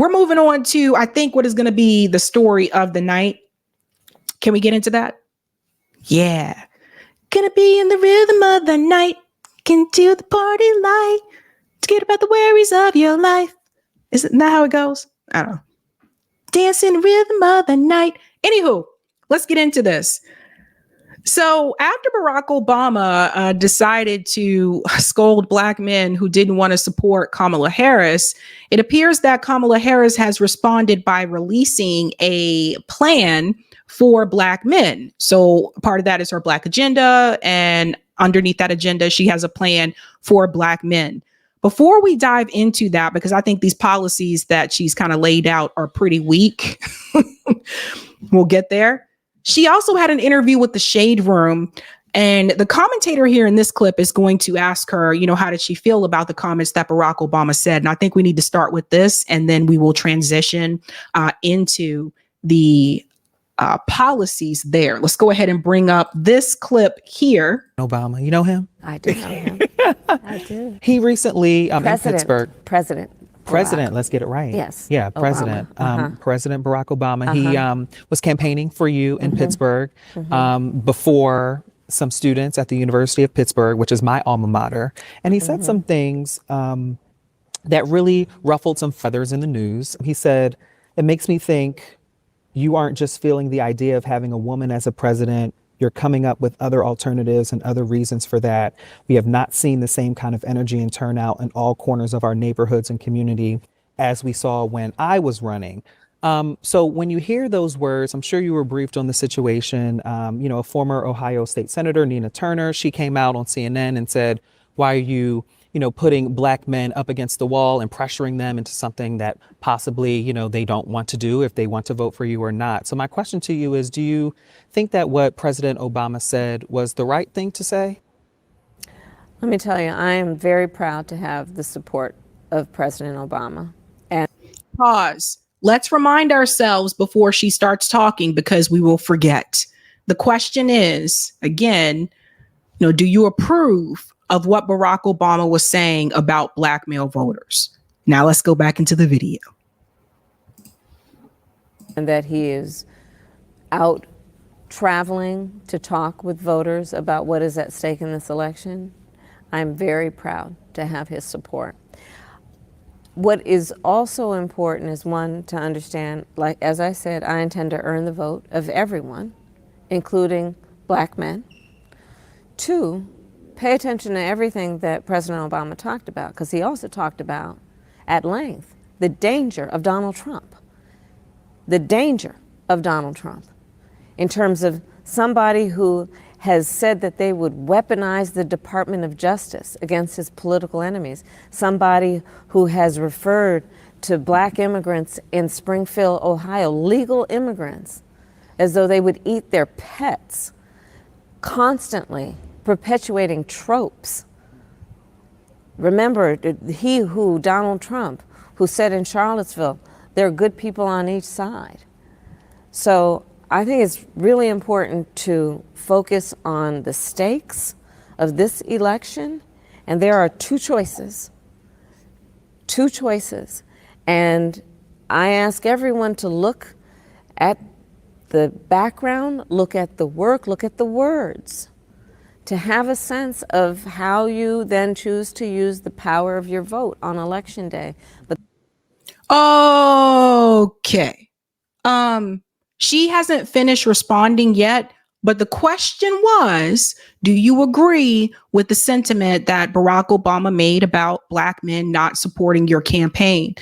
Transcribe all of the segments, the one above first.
we're moving on to, I think, what is going to be the story of the night. Can we get into that? Yeah. Gonna be in the rhythm of the night. Can do the party light. Forget about the worries of your life. Isn't that how it goes? I don't know. Dance in the rhythm of the night. Anywho, let's get into this. So after Barack Obama decided to scold Black men who didn't want to support Kamala Harris, it appears that Kamala Harris has responded by releasing a plan for Black men. So part of that is her Black agenda. And underneath that agenda, she has a plan for Black men. Before we dive into that, because I think these policies that she's kind of laid out are pretty weak, we'll get there. She also had an interview with the Shade Room, and the commentator here in this clip is going to ask her, you know, how did she feel about the comments that Barack Obama said? And I think we need to start with this, and then we will transition into the policies there. Let's go ahead and bring up this clip here. Obama, you know him? I do know him. I do. He recently in Pittsburgh. President, let's get it right. Yes. Yeah, President. President Barack Obama. He was campaigning for you in Pittsburgh before some students at the University of Pittsburgh, which is my alma mater. And he said some things that really ruffled some feathers in the news. He said, it makes me think you aren't just feeling the idea of having a woman as a president. You're coming up with other alternatives and other reasons for that. We have not seen the same kind of energy and turnout in all corners of our neighborhoods and community as we saw when I was running. So when you hear those words, I'm sure you were briefed on the situation. A former Ohio State Senator, Nina Turner, she came out on CNN and said, why are you putting Black men up against the wall and pressuring them into something that possibly, they don't want to do if they want to vote for you or not. So my question to you is, do you think that what President Obama said was the right thing to say? Let me tell you, I am very proud to have the support of President Obama. And pause. Let's remind ourselves before she starts talking, because we will forget. The question is, again, do you approve of what Barack Obama was saying about Black male voters? Now let's go back into the video. And that he is out traveling to talk with voters about what is at stake in this election. I'm very proud to have his support. What is also important is, one, to understand, like, as I said, I intend to earn the vote of everyone, including Black men. Two, pay attention to everything that President Obama talked about, because he also talked about at length the danger of Donald Trump. The danger of Donald Trump in terms of somebody who has said that they would weaponize the Department of Justice against his political enemies, somebody who has referred to Black immigrants in Springfield, Ohio, legal immigrants, as though they would eat their pets, constantly perpetuating tropes. Remember, Donald Trump, who said in Charlottesville, there are good people on each side. So I think it's really important to focus on the stakes of this election. And there are two choices. And I ask everyone to look at the background, look at the work, look at the words, to have a sense of how you then choose to use the power of your vote on Election Day. But okay. She hasn't finished responding yet, but the question was, do you agree with the sentiment that Barack Obama made about Black men not supporting your campaign?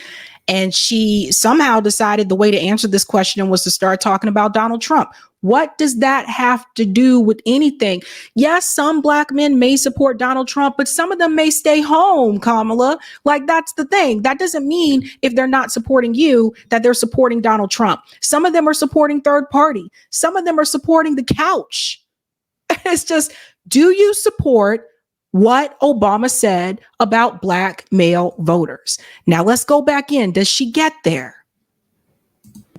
And she somehow decided the way to answer this question was to start talking about Donald Trump. What does that have to do with anything? Yes, some Black men may support Donald Trump, but some of them may stay home, Kamala. Like, that's the thing. That doesn't mean if they're not supporting you, that they're supporting Donald Trump. Some of them are supporting third party. Some of them are supporting the couch. It's just, do you support what Obama said about Black male voters? Now let's go back in. Does she get there?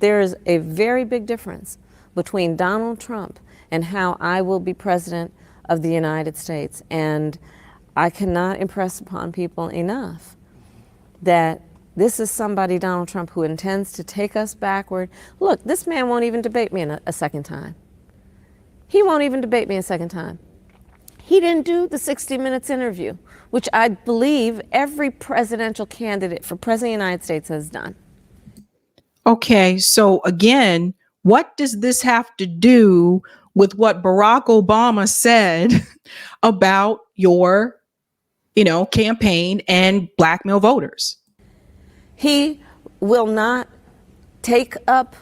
There is a very big difference between Donald Trump and how I will be president of the United States. And I cannot impress upon people enough that This is somebody, Donald Trump, who intends to take us backward. Look, this man won't even debate me a second time. He won't even debate me a second time. He didn't do the 60 Minutes interview, which I believe every presidential candidate for president of the United States has done. Okay, so again, what does this have to do with what Barack Obama said about your, campaign and blackmail voters? He will not take up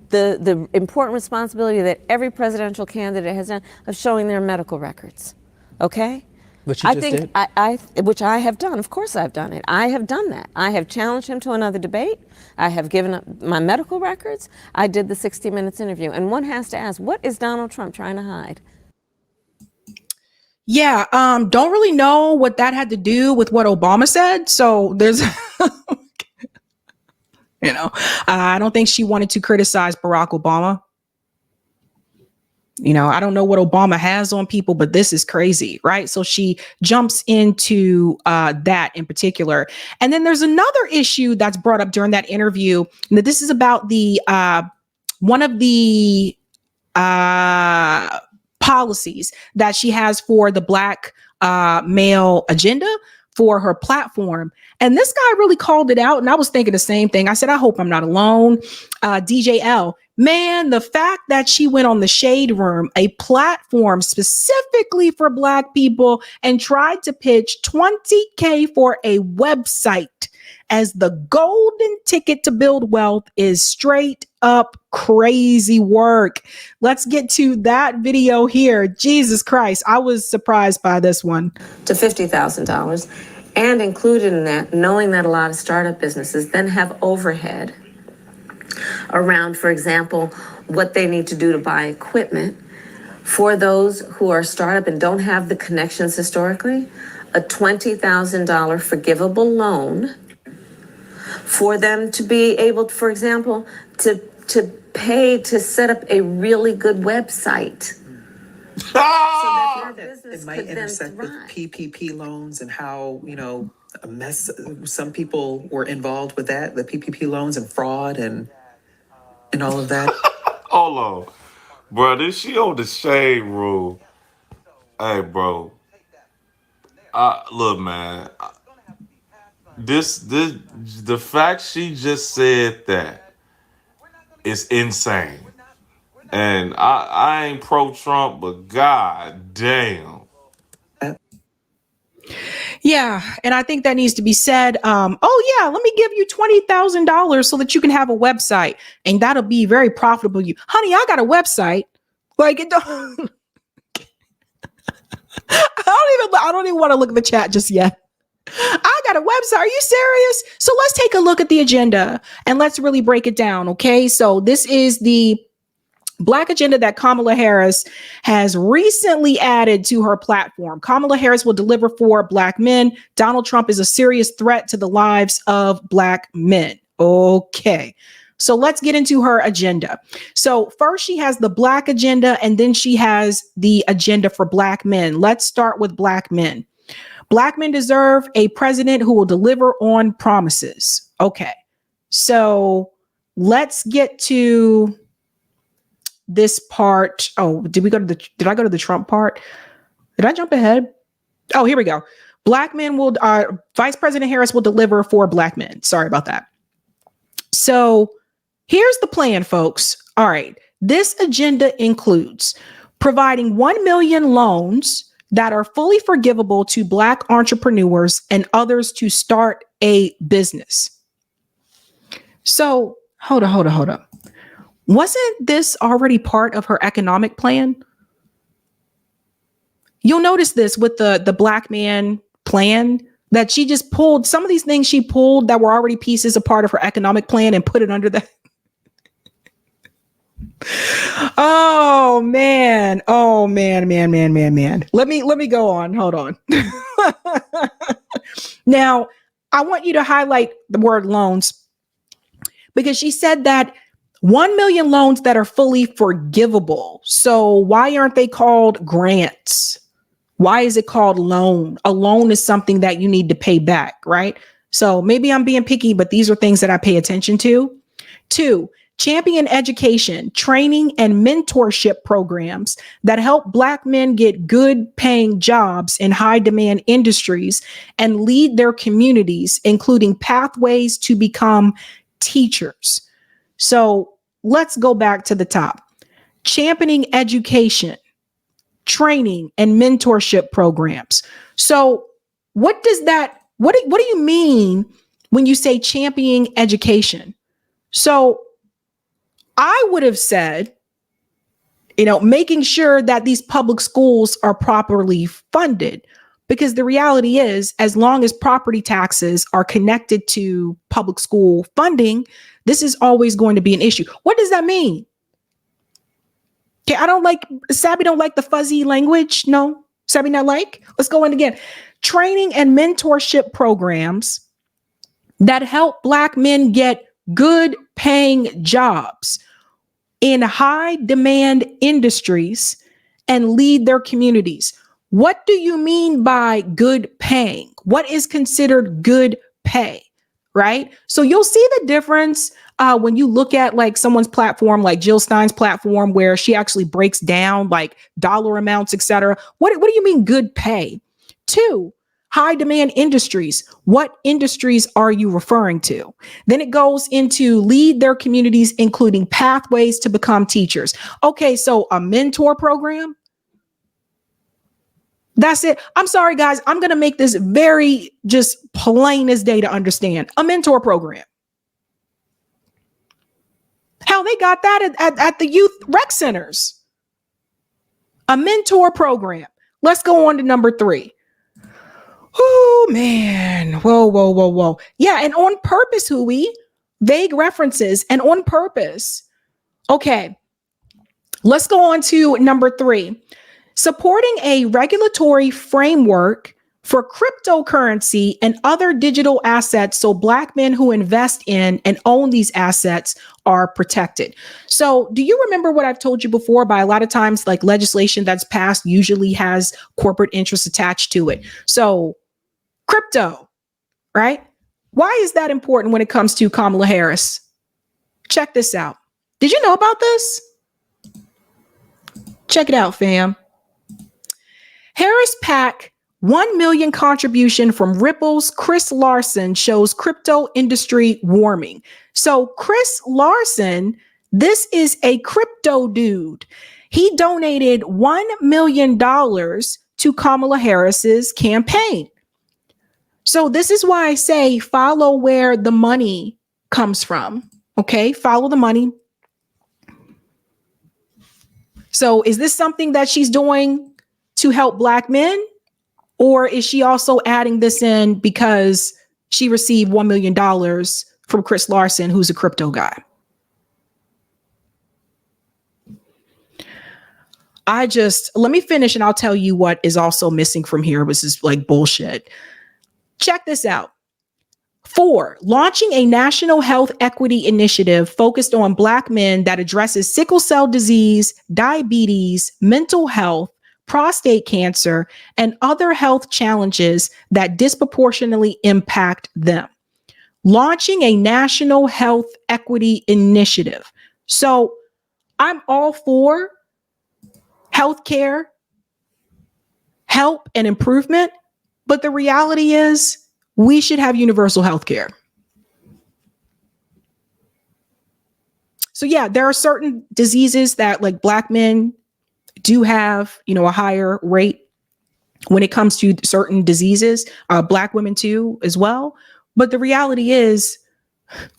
the important responsibility that every presidential candidate has done of showing their medical records. Okay? Which you just did. Which I have done. Of course I've done it. I have done that. I have challenged him to another debate. I have given up my medical records. I did the 60 Minutes interview. And one has to ask, what is Donald Trump trying to hide? Yeah, don't really know what that had to do with what Obama said. So there's, I don't think she wanted to criticize Barack Obama. I don't know what Obama has on people, but this is crazy, right? So she jumps into that in particular. And then there's another issue that's brought up during that interview. And that this is about the one of the policies that she has for the Black male agenda for her platform. And this guy really called it out. And I was thinking the same thing. I said, I hope I'm not alone. DJL, man, the fact that she went on the Shade Room, a platform specifically for Black people, and tried to pitch $20K for a website as the golden ticket to build wealth is straight up crazy work. Let's get to that video here. Jesus Christ, I was surprised by this one. To $50,000. And included in that, knowing that a lot of startup businesses then have overhead around, for example, what they need to do to buy equipment. For those who are startup and don't have the connections historically, a $20,000 forgivable loan for them to be able, for example, to pay to set up a really good website. So that their business it might could then intersect with thrive. PPP loans and how, a mess. Some people were involved with that, the PPP loans and fraud and all of that. Hold on. Bro, this she on the Shade Room. Hey, bro. Look, man. The fact she just said that is insane. And I ain't pro-Trump, but god damn. Yeah, and I think that needs to be said. Oh yeah, let me give you $20,000 so that you can have a website, and that'll be very profitable. You, honey, I got a website. Like it don't. I don't even want to look at the chat just yet. I got a website. Are you serious? So let's take a look at the agenda and let's really break it down. Okay, so this is the Black agenda that Kamala Harris has recently added to her platform. Kamala Harris will deliver for Black men. Donald Trump is a serious threat to the lives of Black men. Okay, so let's get into her agenda. So first she has the Black agenda and then she has the agenda for Black men. Let's start with Black men. Black men deserve a president who will deliver on promises. Okay, so let's get to this part. Oh, did I go to the Trump part? Did I jump ahead? Oh, here we go. Black men will, Vice President Harris will deliver for Black men. Sorry about that. So here's the plan, folks. All right. This agenda includes providing 1 million loans that are fully forgivable to Black entrepreneurs and others to start a business. So hold up. Wasn't this already part of her economic plan? You'll notice this with the Black man plan that she just pulled some of these things she pulled that were already pieces of part of her economic plan and put it under that. Oh man. Let me go on. Hold on. Now, I want you to highlight the word loans because she said that 1 million loans that are fully forgivable. So why aren't they called grants? Why is it called loan? A loan is something that you need to pay back, right? So maybe I'm being picky, but these are things that I pay attention to. 2, champion education, training, and mentorship programs that help Black men get good paying jobs in high demand industries and lead their communities, including pathways to become teachers. So let's go back to the top. Championing education, training, and mentorship programs. So what does that, what do you mean when you say championing education? So I would have said, making sure that these public schools are properly funded, because the reality is, as long as property taxes are connected to public school funding, this is always going to be an issue. What does that mean? Okay, Sabby don't like the fuzzy language. No, Sabby not like. Let's go in again. Training and mentorship programs that help Black men get good paying jobs in high demand industries and lead their communities. What do you mean by good paying? What is considered good pay? Right? So you'll see the difference when you look at like someone's platform, like Jill Stein's platform, where she actually breaks down like dollar amounts, etc. What do you mean good pay? 2, high demand industries. What industries are you referring to? Then it goes into lead their communities, including pathways to become teachers. Okay, so a mentor program. That's it. I'm sorry, guys. I'm going to make this very just plain as day to understand. A mentor program. Hell, they got that at the youth rec centers. A mentor program. Let's go on to number 3. Oh, man. Whoa. Yeah, and on purpose, Hui. Vague references and on purpose. Okay, let's go on to number 3. Supporting a regulatory framework for cryptocurrency and other digital assets so Black men who invest in and own these assets are protected. So do you remember what I've told you before? By a lot of times, like legislation that's passed usually has corporate interests attached to it. So crypto, right? Why is that important when it comes to Kamala Harris? Check this out. Did you know about this? Check it out, fam. Harris PAC 1 million contribution from Ripple's Chris Larson shows crypto industry warming. So Chris Larson, this is a crypto dude. He donated $1 million to Kamala Harris's campaign. So this is why I say follow where the money comes from. Okay, follow the money. So is this something that she's doing to help Black men? Or is she also adding this in because she received $1 million from Chris Larson, who's a crypto guy? Let me finish and I'll tell you what is also missing from here, which is like bullshit. Check this out. 4, launching a national health equity initiative focused on Black men that addresses sickle cell disease, diabetes, mental health, prostate cancer, and other health challenges that disproportionately impact them. Launching a national health equity initiative. So I'm all for healthcare, help, and improvement, but the reality is we should have universal healthcare. So yeah, there are certain diseases that like Black men do have, a higher rate when it comes to certain diseases, Black women too, as well. But the reality is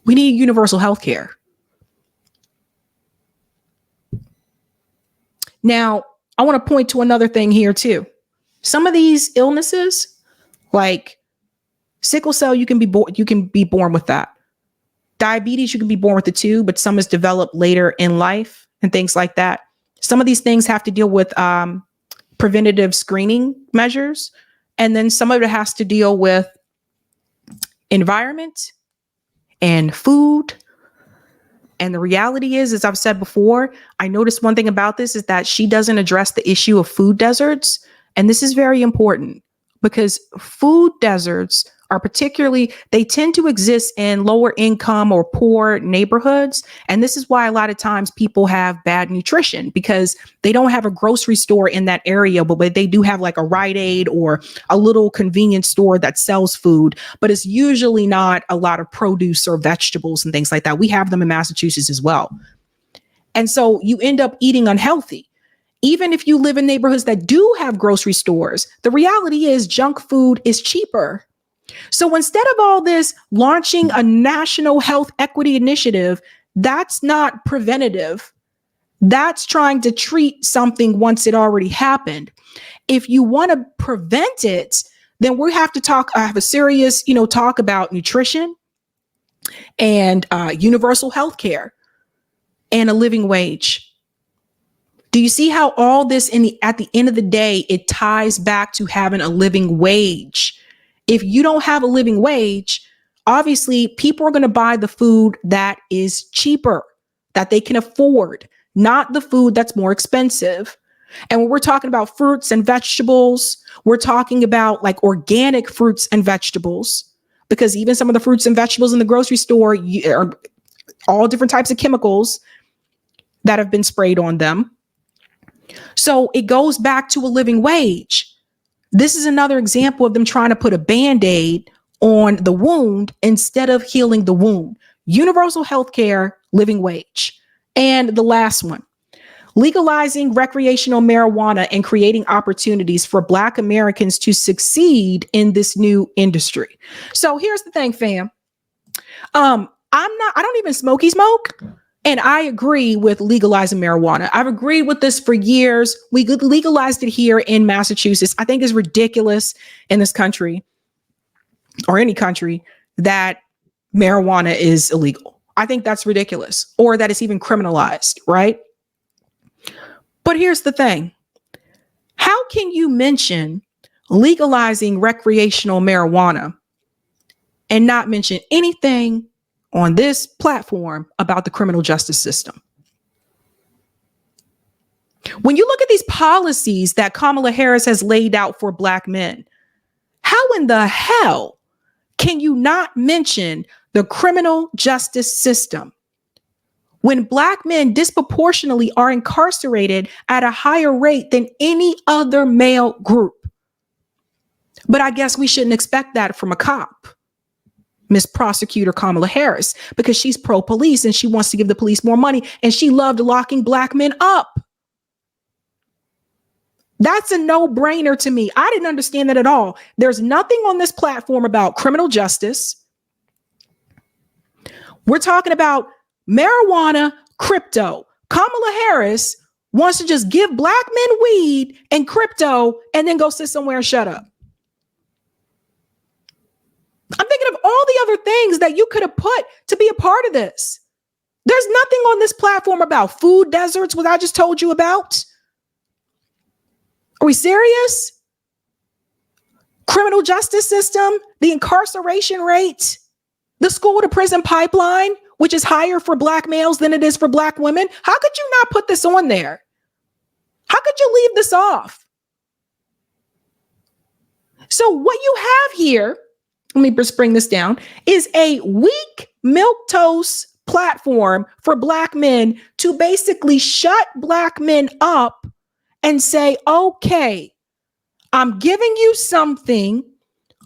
we need universal health care. Now, I want to point to another thing here too. Some of these illnesses, like sickle cell, you can be born with that. Diabetes, you can be born with it too, but some is developed later in life and things like that. Some of these things have to deal with preventative screening measures. And then some of it has to deal with environment and food. And the reality is, as I've said before, I noticed one thing about this is that she doesn't address the issue of food deserts. And this is very important because food deserts are particularly, they tend to exist in lower income or poor neighborhoods. And this is why a lot of times people have bad nutrition, because they don't have a grocery store in that area, but they do have like a Rite Aid or a little convenience store that sells food, but it's usually not a lot of produce or vegetables and things like that. We have them in Massachusetts as well. And so you end up eating unhealthy. Even if you live in neighborhoods that do have grocery stores, the reality is junk food is cheaper. So instead of all this launching a national health equity initiative, that's not preventative. That's trying to treat something once it already happened. If you want to prevent it, then we have to have a serious, talk about nutrition and universal health care and a living wage. Do you see how all this at the end of the day, it ties back to having a living wage? If you don't have a living wage, obviously people are going to buy the food that is cheaper, that they can afford, not the food that's more expensive. And when we're talking about fruits and vegetables, we're talking about like organic fruits and vegetables, because even some of the fruits and vegetables in the grocery store are all different types of chemicals that have been sprayed on them. So it goes back to a living wage. This is another example of them trying to put a Band-Aid on the wound instead of healing the wound. Universal health care, living wage. And the last one, legalizing recreational marijuana and creating opportunities for Black Americans to succeed in this new industry. So here's the thing, fam. I don't even smoke. And I agree with legalizing marijuana. I've agreed with this for years. We legalized it here in Massachusetts. I think it's ridiculous in this country or any country that marijuana is illegal. I think that's ridiculous, or that it's even criminalized, right? But here's the thing. How can you mention legalizing recreational marijuana and not mention anything on this platform about the criminal justice system? When you look at these policies that Kamala Harris has laid out for Black men, how in the hell can you not mention the criminal justice system when Black men disproportionately are incarcerated at a higher rate than any other male group? But I guess we shouldn't expect that from a cop, Miss Prosecutor Kamala Harris, because she's pro-police and she wants to give the police more money, and she loved locking Black men up. That's a no-brainer to me. I didn't understand that at all. There's nothing on this platform about criminal justice. We're talking about marijuana, crypto. Kamala Harris wants to just give Black men weed and crypto and then go sit somewhere and shut up. I'm thinking of all the other things that you could have put to be a part of this. There's nothing on this platform about food deserts, what I just told you about. Are we serious? Criminal justice system, the incarceration rate, the school to prison pipeline, which is higher for Black males than it is for Black women. How could you not put this on there? How could you leave this off? So what you have here, let me just bring this down, is a weak milquetoast platform for Black men to basically shut Black men up and say, okay, I'm giving you something.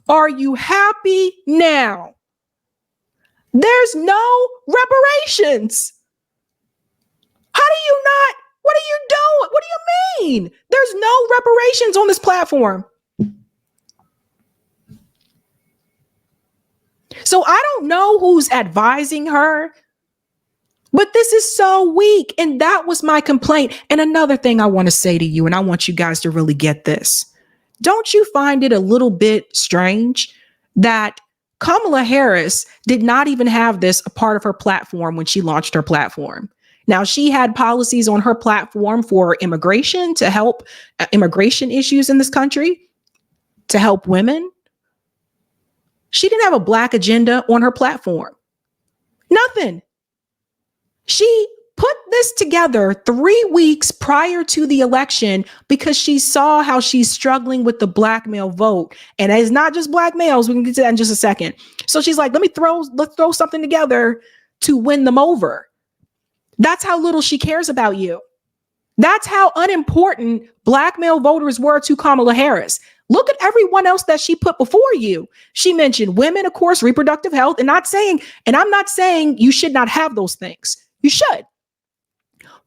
Are you happy now? There's no reparations. How do you not? What are you doing? What do you mean? There's no reparations on this platform. So I don't know who's advising her, but this is so weak. And that was my complaint. And another thing I want to say to you, and I want you guys to really get this. Don't you find it a little bit strange that Kamala Harris did not even have this a part of her platform when she launched her platform? Now, she had policies on her platform for immigration, to help immigration issues in this country, to help women. She didn't have a Black agenda on her platform. Nothing. She put this together 3 weeks prior to the election because she saw how she's struggling with the black male vote. And it's not just black males. We can get to that in just a second. So she's like, let's throw something together to win them over. That's how little she cares about you. That's how unimportant black male voters were to Kamala Harris. Look at everyone else that she put before you. She mentioned women, of course, reproductive health, and I'm not saying you should not have those things. You should.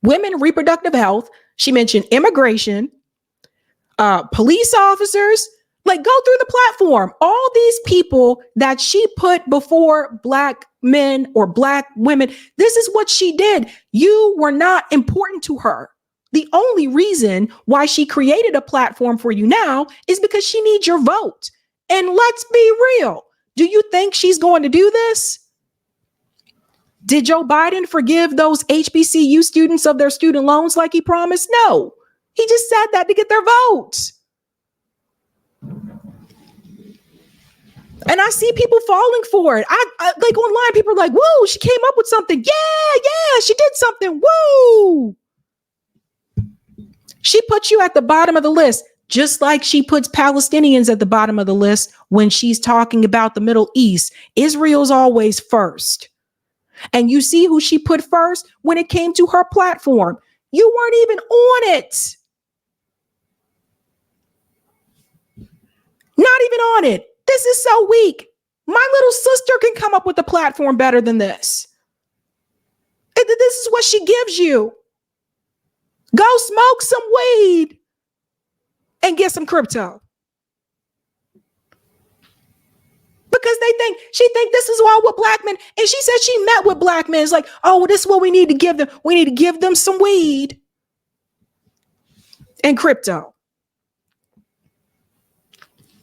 Women, reproductive health. She mentioned immigration, police officers. Like, go through the platform. All these people that she put before black men or black women, this is what she did. You were not important to her. The only reason why she created a platform for you now is because she needs your vote. And let's be real. Do you think she's going to do this? Did Joe Biden forgive those HBCU students of their student loans like he promised? No. He just said that to get their vote. And I see people falling for it. I like online, people are like, whoa, she came up with something. Yeah, she did something. Woo. She puts you at the bottom of the list, just like she puts Palestinians at the bottom of the list when she's talking about the Middle East. Israel's always first. And you see who she put first when it came to her platform. You weren't even on it. Not even on it. This is so weak. My little sister can come up with a platform better than this. This is what she gives you. Go smoke some weed and get some crypto. Because she think this is all what black men, and she said she met with black men. It's like, oh, well, this is what we need to give them. We need to give them some weed and crypto.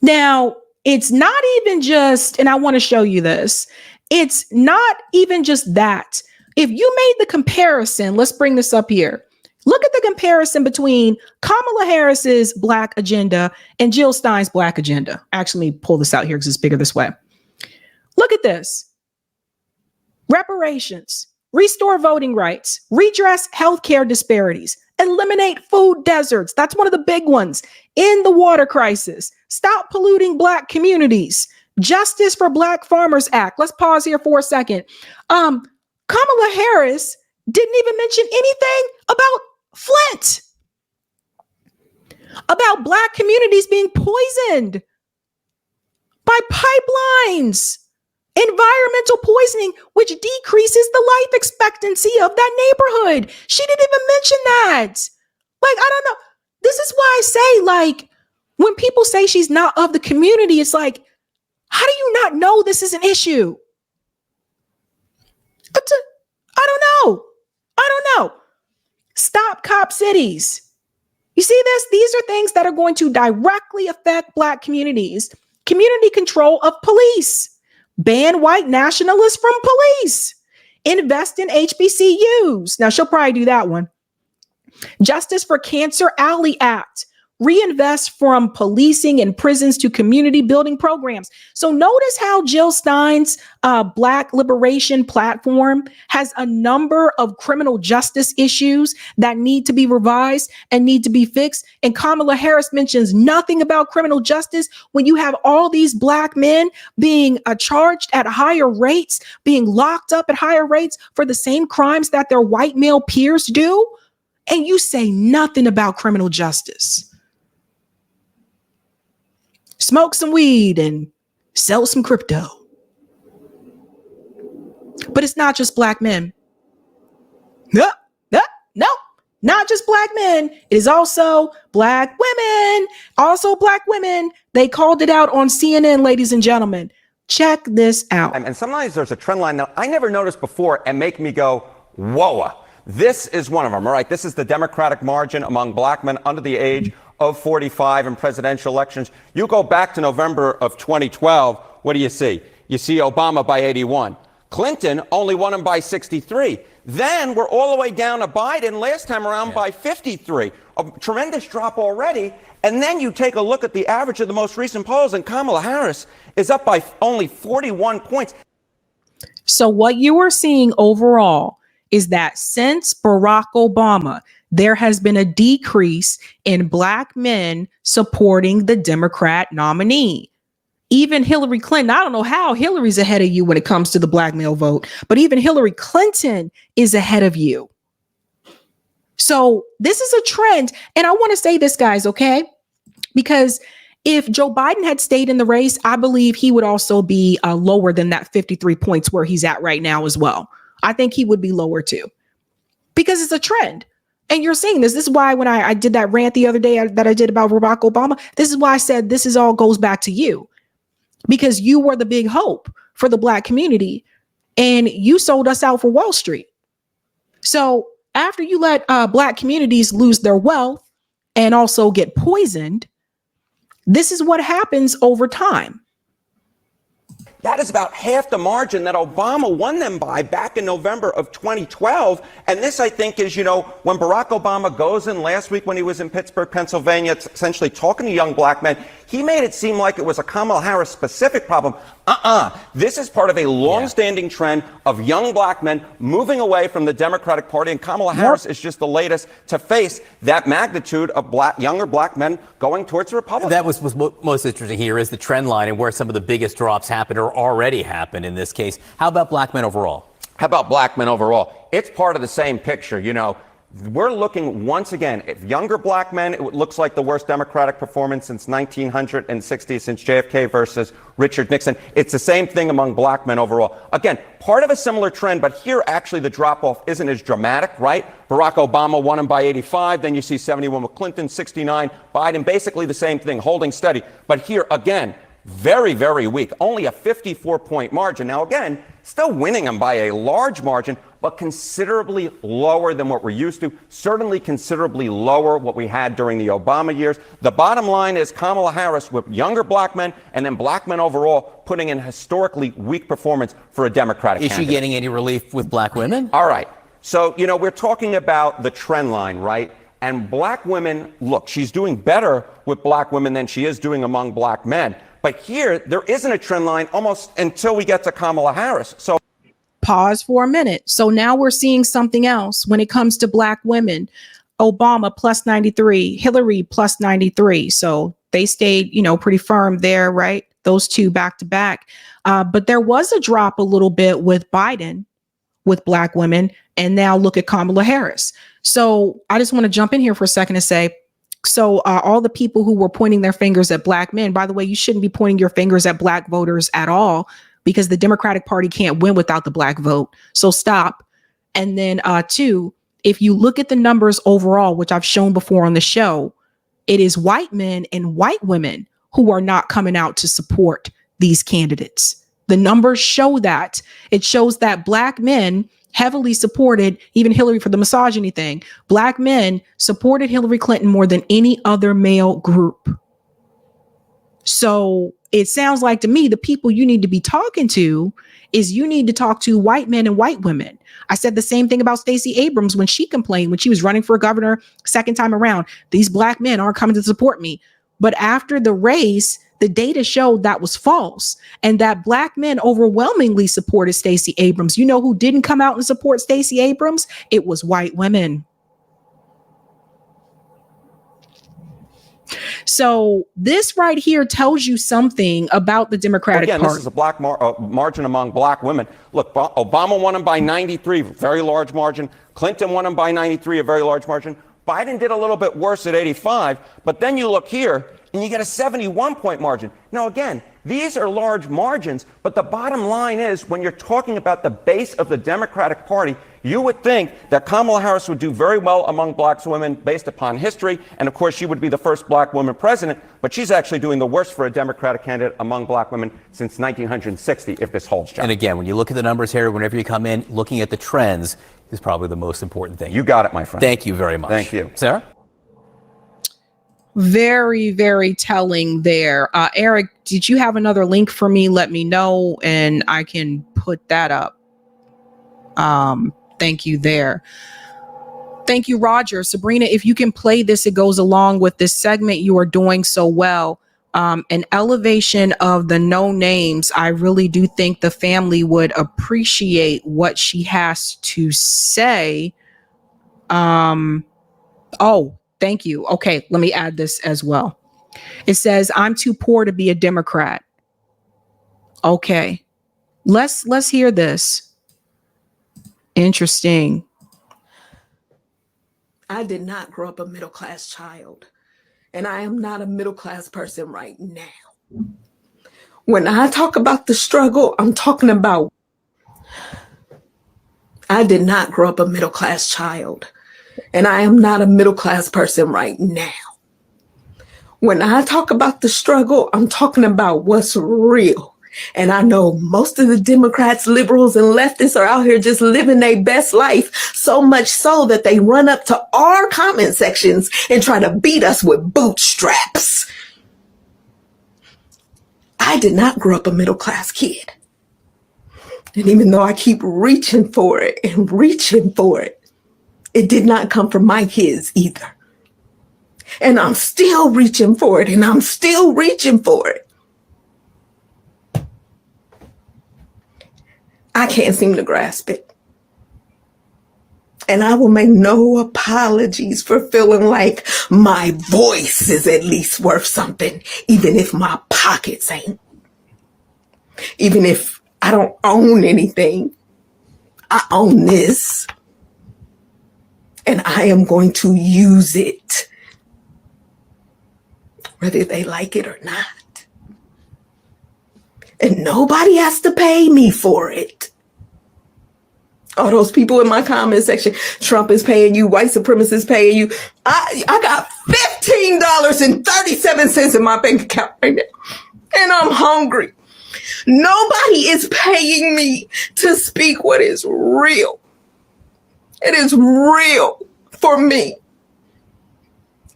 Now, it's not even just, and I want to show you this. It's not even just that. If you made the comparison, let's bring this up here. Look at the comparison between Kamala Harris's black agenda and Jill Stein's black agenda. Actually, let me pull this out here because it's bigger this way. Look at this. Reparations, restore voting rights, redress healthcare disparities, eliminate food deserts. That's one of the big ones. End the water crisis. Stop polluting black communities. Justice for Black Farmers Act. Let's pause here for a second. Kamala Harris didn't even mention anything about Flint, about black communities being poisoned by pipelines, environmental poisoning, which decreases the life expectancy of that neighborhood. She didn't even mention that. Like, I don't know. This is why I say, like, when people say she's not of the community, it's like, how do you not know this is an issue? I don't know. Stop cop cities. You see this? These are things that are going to directly affect black communities. Community control of police. Ban white nationalists from police. Invest in HBCUs. Now, she'll probably do that one. Justice for Cancer Alley Act. Reinvest from policing and prisons to community building programs. So notice how Jill Stein's Black Liberation platform has a number of criminal justice issues that need to be revised and need to be fixed. And Kamala Harris mentions nothing about criminal justice when you have all these black men being charged at higher rates, being locked up at higher rates for the same crimes that their white male peers do. And you say nothing about criminal justice. Smoke some weed and sell some crypto. But it's not just black men. No, not just black men. It is also black women. Also black women. They called it out on CNN, ladies and gentlemen. Check this out. And sometimes there's a trend line that I never noticed before and make me go, whoa. This is one of them, all right? This is the Democratic margin among black men under the age of 45 in presidential elections. You go back to November of 2012, what do you see? You see Obama by 81. Clinton only won him by 63. Then we're all the way down to Biden last time around by 53. A tremendous drop already. And then you take a look at the average of the most recent polls, and Kamala Harris is up by only 41 points. So what you are seeing overall is that since Barack Obama, there has been a decrease in Black men supporting the Democrat nominee. Even Hillary Clinton, I don't know how Hillary's ahead of you when it comes to the Black male vote, but even Hillary Clinton is ahead of you. So this is a trend. And I want to say this, guys, okay? Because if Joe Biden had stayed in the race, I believe he would also be lower than that 53 points where he's at right now as well. I think he would be lower too, because it's a trend. And you're seeing this. This is why when I did that rant the other day that I did about Barack Obama, this is why I said this is all goes back to you, because you were the big hope for the Black community and you sold us out for Wall Street. So after you let Black communities lose their wealth and also get poisoned, this is what happens over time. That is about half the margin that Obama won them by back in November of 2012. And this, I think, is, when Barack Obama goes in last week when he was in Pittsburgh, Pennsylvania, essentially talking to young Black men, he made it seem like it was a Kamala Harris specific problem. This is part of a long-standing trend of young Black men moving away from the Democratic Party, and Kamala Harris is just the latest to face that magnitude of younger Black men going towards the Republicans. That was most interesting here is the trend line and where some of the biggest drops happened or already happened in this case. How about Black men overall? How about Black men overall? It's part of the same picture. We're looking once again at younger Black men. It looks like the worst Democratic performance since 1960, since JFK versus Richard Nixon. It's the same thing among Black men overall. Again, part of a similar trend, but here actually the drop-off isn't as dramatic, right? Barack Obama won him by 85. Then you see 71 with Clinton, 69. Biden, basically the same thing, holding steady. But here, again, very, very weak. Only a 54-point margin. Now, again, still winning them by a large margin, but considerably lower than what we're used to. Certainly considerably lower what we had during the Obama years. The bottom line is Kamala Harris with younger Black men and then Black men overall putting in historically weak performance for a Democratic candidate. Is she getting any relief with Black women? All right. So, we're talking about the trend line, right? And Black women, look, she's doing better with Black women than she is doing among Black men. But here, there isn't a trend line almost until we get to Kamala Harris. So pause for a minute. So now we're seeing something else when it comes to Black women. Obama plus 93, Hillary plus 93. So they stayed, pretty firm there, right? Those two back to back. But there was a drop a little bit with Biden, with Black women. And now look at Kamala Harris. So I just want to jump in here for a second and say, so all the people who were pointing their fingers at Black men, by the way, you shouldn't be pointing your fingers at Black voters at all, because the Democratic Party can't win without the Black vote. So stop. And then two, if you look at the numbers overall, which I've shown before on the show, it is white men and white women who are not coming out to support these candidates. The numbers show that. It shows that Black men heavily supported, even Hillary for the misogyny thing. Black men supported Hillary Clinton more than any other male group. So it sounds like to me, the people you need to be talking to is you need to talk to white men and white women. I said the same thing about Stacey Abrams when she complained, when she was running for governor second time around, these Black men aren't coming to support me. But after the race, the data showed that was false, and that Black men overwhelmingly supported Stacey Abrams. You know who didn't come out and support Stacey Abrams? It was white women. So this right here tells you something about the Democratic Party. This is a Black margin among Black women. Look, Obama won him by 93, very large margin. Clinton won him by 93, a very large margin. Biden did a little bit worse at 85, but then you look here and you get a 71-point margin. Now, again, these are large margins, but the bottom line is when you're talking about the base of the Democratic Party, you would think that Kamala Harris would do very well among Black women based upon history. And of course, she would be the first Black woman president, but she's actually doing the worst for a Democratic candidate among Black women since 1960, if this holds, John. And again, when you look at the numbers here, whenever you come in, looking at the trends is probably the most important thing. You got it, my friend. Thank you very much. Thank you. Sarah? Very, very telling there. Eric, did you have another link for me? Let me know and I can put that up. Thank you there. Thank you, Roger. Sabrina, if you can play this, it goes along with this segment. You are doing so well. an elevation of the no names. I really do think the family would appreciate what she has to say. Oh, thank you. Okay, let me add this as well. It says, I'm too poor to be a Democrat. Okay, let's hear this. Interesting. I did not grow up a middle class child, and I am not a middle class person right now. When I talk about the struggle, I'm talking about I did not grow up a middle class child, and I am not a middle class person right now. When I talk about the struggle, I'm talking about what's real. And I know most of the Democrats, liberals, and leftists are out here just living their best life, so much so that they run up to our comment sections and try to beat us with bootstraps. I did not grow up a middle class kid. And even though I keep reaching for it and reaching for it, it did not come from my kids either. And I'm still reaching for it, and I'm still reaching for it. I can't seem to grasp it. And I will make no apologies for feeling like my voice is at least worth something, even if my pockets ain't. Even if I don't own anything, I own this. And I am going to use it, whether they like it or not. And nobody has to pay me for it. All those people in my comment section, Trump is paying you, white supremacists paying you. I got $15.37 in my bank account right now. And I'm hungry. Nobody is paying me to speak what is real. It is real for me.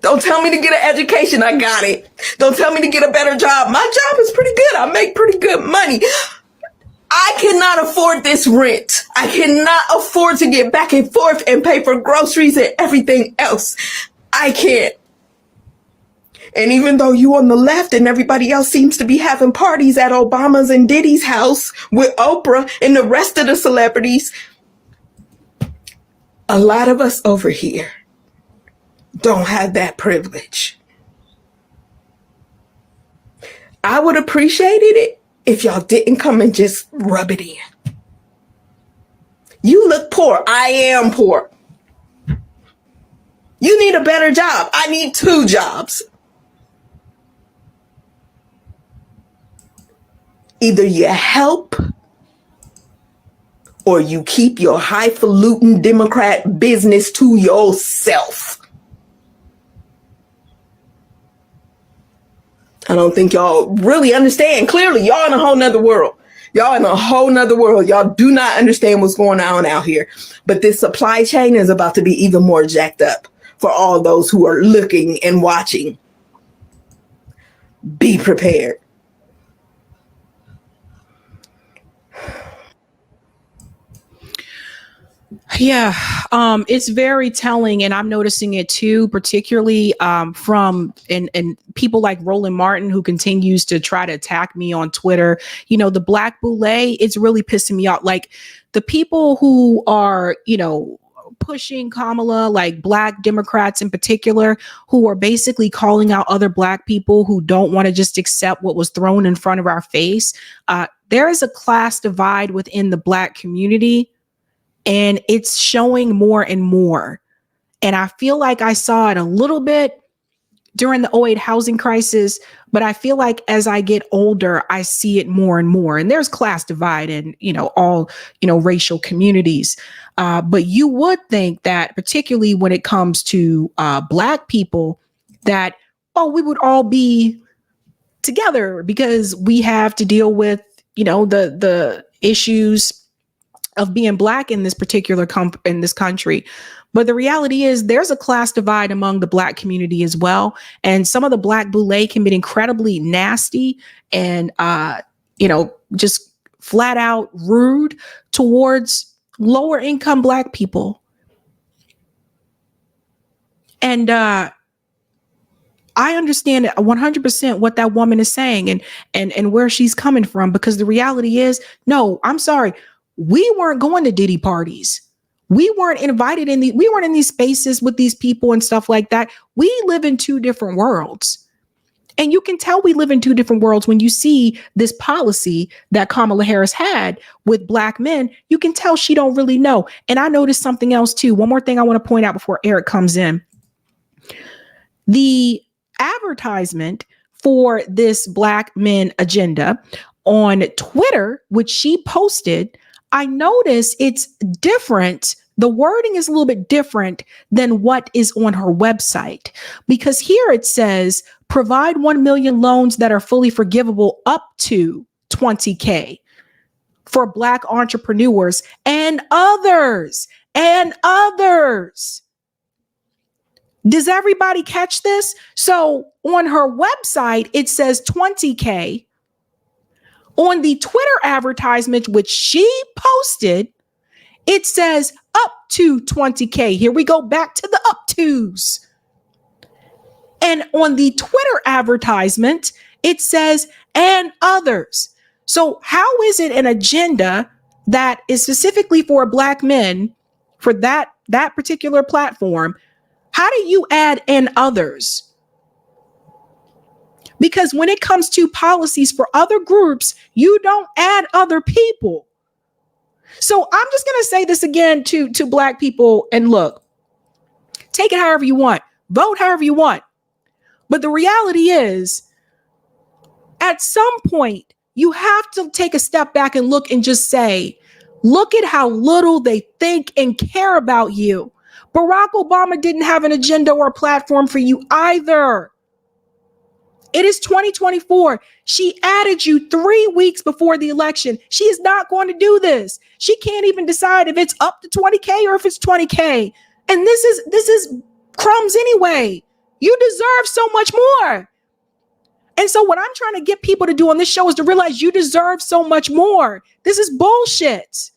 Don't tell me to get an education. I got it. Don't tell me to get a better job. My job is pretty good. I make pretty good money. I cannot afford this rent. I cannot afford to get back and forth and pay for groceries and everything else. I can't. And even though you on the left and everybody else seems to be having parties at Obama's and Diddy's house with Oprah and the rest of the celebrities, a lot of us over here don't have that privilege. I would appreciate it if y'all didn't come and just rub it in. You look poor. I am poor. You need a better job. I need 2 jobs. Either you help or you keep your highfalutin Democrat business to yourself. I don't think y'all really understand. Clearly, y'all in a whole nother world. Y'all in a whole nother world. Y'all do not understand what's going on out here. But this supply chain is about to be even more jacked up for all those who are looking and watching. Be prepared. Yeah, it's very telling, and I'm noticing it too, particularly from and people like Roland Martin, who continues to try to attack me on Twitter. You know, the Black Boule, it's really pissing me off. Like the people who are, you know, pushing Kamala, like Black Democrats in particular, who are basically calling out other Black people who don't want to just accept what was thrown in front of our face. There is a class divide within the Black community. And it's showing more and more. And I feel like I saw it a little bit during the '08 housing crisis, but I feel like as I get older, I see it more and more. And there's class divide in, you know, all, you know, racial communities. But you would think that particularly when it comes to Black people, that, oh, we would all be together because we have to deal with, you know, the issues of being Black in this particular in this country. But the reality is there's a class divide among the Black community as well. And some of the Black Boule can be incredibly nasty and, you know, just flat out rude towards lower income Black people. And I understand 100% what that woman is saying and where she's coming from, because the reality is, no, I'm sorry. We weren't going to Diddy parties. We weren't invited we weren't in these spaces with these people and stuff like that. We live in two different worlds. And you can tell we live in two different worlds when you see this policy that Kamala Harris had with Black men. You can tell she don't really know. And I noticed something else too. One more thing I want to point out before Eric comes in. The advertisement for this Black men agenda on Twitter, which she posted, I noticed it's different. The wording is a little bit different than what is on her website, because here it says provide 1 million loans that are fully forgivable up to 20K for Black entrepreneurs and others and others. Does everybody catch this? So on her website, it says 20K. On the Twitter advertisement, which she posted, it says up to 20K. Here we go back to the up tos. And on the Twitter advertisement, it says and others. So how is it an agenda that is specifically for Black men for that particular platform? How do you add and others? Because when it comes to policies for other groups, you don't add other people. So I'm just going to say this again to Black people. And look, take it however you want, vote however you want. But the reality is, at some point, you have to take a step back and look and just say, look at how little they think and care about you. Barack Obama didn't have an agenda or a platform for you either. It is 2024. She added you 3 weeks before the election. She is not going to do this. She can't even decide if it's up to 20K or if it's 20K. And this is crumbs anyway. You deserve so much more. And so what I'm trying to get people to do on this show is to realize you deserve so much more. This is bullshit.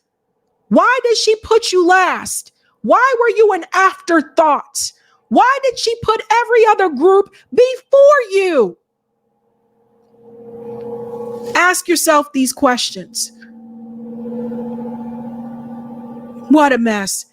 Why did she put you last? Why were you an afterthought? Why did she put every other group before you? Ask yourself these questions. What a mess.